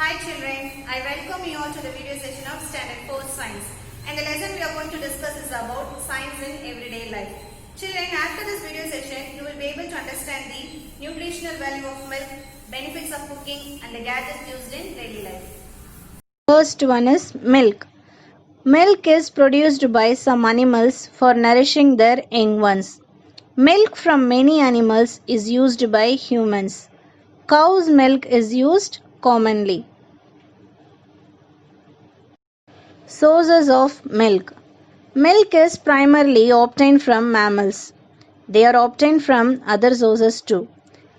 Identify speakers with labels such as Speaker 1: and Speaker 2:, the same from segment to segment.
Speaker 1: Hi children, I welcome you all to the video session of Standard 4 Science, and the lesson we are going to discuss is about science in everyday life. Children, after this video session, you will be able to understand the nutritional value of milk, benefits of cooking and the gadgets used in daily life.
Speaker 2: First one is milk. Milk is produced by some animals for nourishing their young ones. Milk from many animals is used by humans. Cow's milk is used commonly. Sources of milk. Milk is primarily obtained from mammals. They are obtained from other sources too.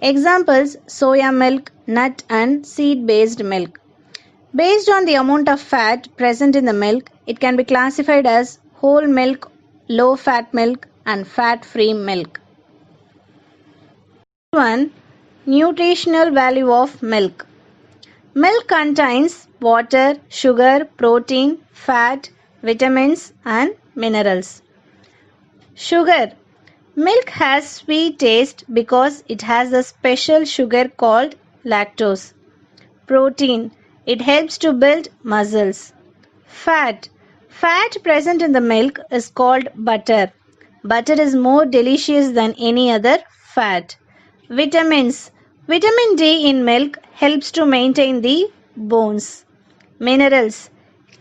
Speaker 2: Examples: soya milk, nut and seed-based milk. Based on the amount of fat present in the milk, it can be classified as whole milk, low-fat milk and fat-free milk. 1. Nutritional value of milk. Milk contains water, sugar, protein, fat, vitamins and minerals. Sugar. Milk has sweet taste because it has a special sugar called lactose. Protein. It helps to build muscles. Fat. Fat present in the milk is called butter. Butter is more delicious than any other fat. Vitamins. Vitamin D in milk helps to maintain the bones. Minerals.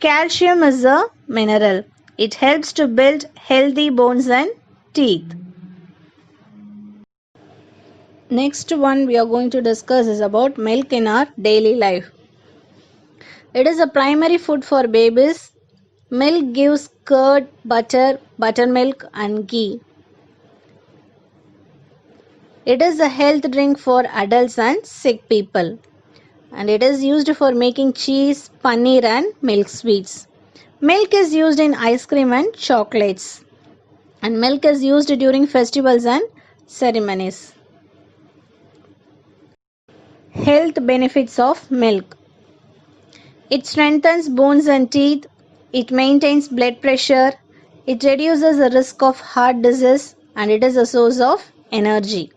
Speaker 2: Calcium is a mineral. It helps to build healthy bones and teeth. Next one we are going to discuss is about milk in our daily life. It is a primary food for babies. Milk gives curd, butter, buttermilk and ghee. It is a health drink for adults and sick people. And it is used for making cheese, paneer and milk sweets. Milk is used in ice cream and chocolates. And milk is used during festivals and ceremonies. Health benefits of milk. It strengthens bones and teeth. It maintains blood pressure. It reduces the risk of heart disease and it is a source of energy.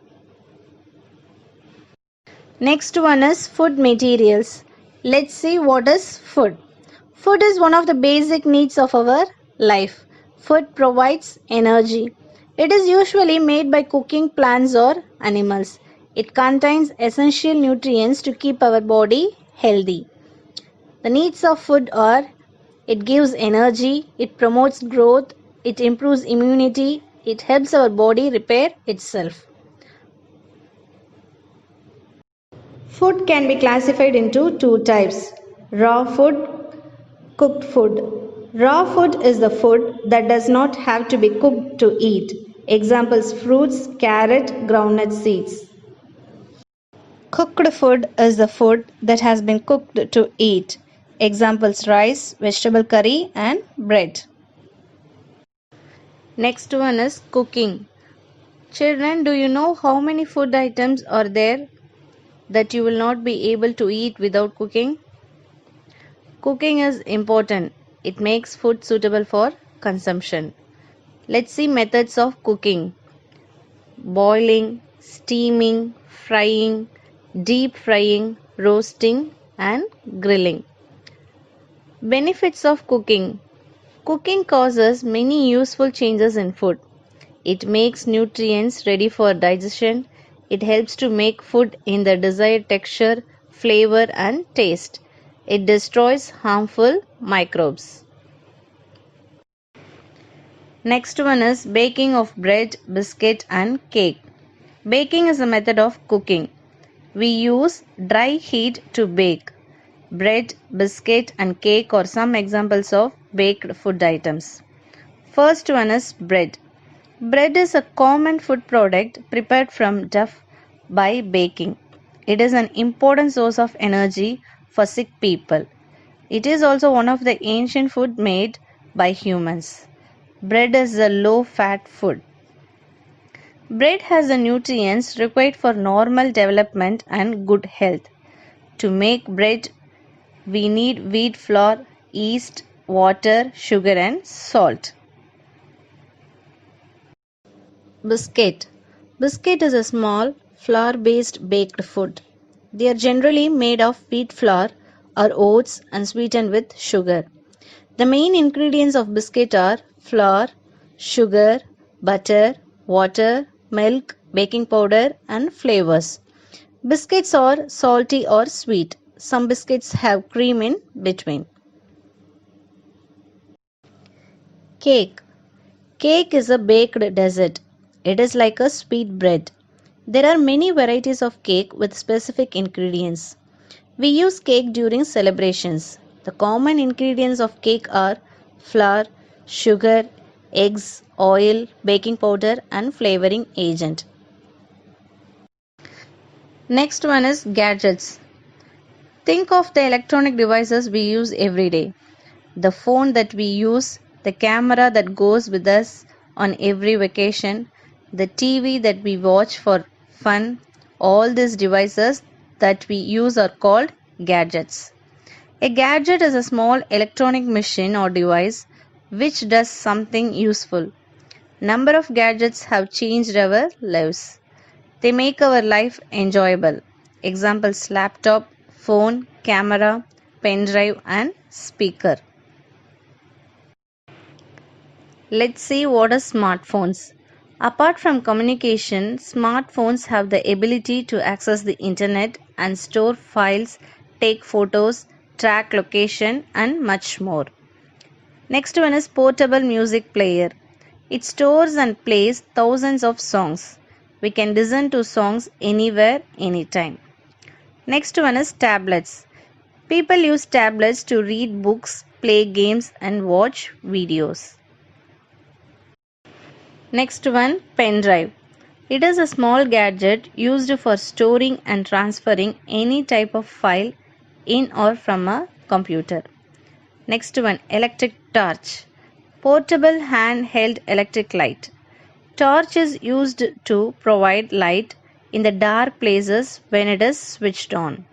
Speaker 2: Next one is food materials. Let's see what is food. Food is one of the basic needs of our life. Food provides energy. It is usually made by cooking plants or animals. It contains essential nutrients to keep our body healthy. The needs of food are: it gives energy, it promotes growth, it improves immunity, it helps our body repair itself. Food can be classified into two types: raw food, cooked food. Raw food is the food that does not have to be cooked to eat. Examples: fruits, carrot, groundnut seeds. Cooked food is the food that has been cooked to eat. Examples: rice, vegetable curry and bread. Next one is cooking. Children, do you know how many food items are there that you will not be able to eat without cooking? Cooking is important. It makes food suitable for consumption. Let's see methods of cooking: boiling, steaming, frying, deep frying, roasting and grilling. Benefits of cooking. Cooking causes many useful changes in food. It makes nutrients ready for digestion. It helps to make food in the desired texture, flavor and taste. It destroys harmful microbes. Next one is baking of bread, biscuit and cake. Baking is a method of cooking. We use dry heat to bake. Bread, biscuit and cake are some examples of baked food items. First one is bread. Bread is a common food product prepared from dough by baking. It is an important source of energy for sick people. It is also one of the ancient food made by humans. Bread is a low-fat food. Bread has the nutrients required for normal development and good health. To make bread, we need wheat flour, yeast, water, sugar and salt. Biscuit. Biscuit is a small flour-based baked food. They are generally made of wheat flour or oats and sweetened with sugar. The main ingredients of biscuit are flour, sugar, butter, water, milk, baking powder, and flavors. Biscuits are salty or sweet. Some biscuits have cream in between. Cake. Cake is a baked dessert. It is like a sweet bread. There are many varieties of cake with specific ingredients. We use cake during celebrations. The common ingredients of cake are flour, sugar, eggs, oil, baking powder, and flavoring agent. Next one is gadgets. Think of the electronic devices we use every day. The phone that we use, the camera that goes with us on every vacation, the TV that we watch for fun, all these devices that we use are called gadgets. A gadget is a small electronic machine or device which does something useful. Number of gadgets have changed our lives. They make our life enjoyable. Examples: laptop, phone, camera, pen drive, and speaker. Let's see what are smartphones. Apart from communication, smartphones have the ability to access the internet and store files, take photos, track location, and much more. Next one is portable music player. It stores and plays thousands of songs. We can listen to songs anywhere, anytime. Next one is tablets. People use tablets to read books, play games, and watch videos. Next one, pen drive. It is a small gadget used for storing and transferring any type of file in or from a computer. Next one, electric torch. Portable handheld electric light. Torch is used to provide light in the dark places when it is switched on.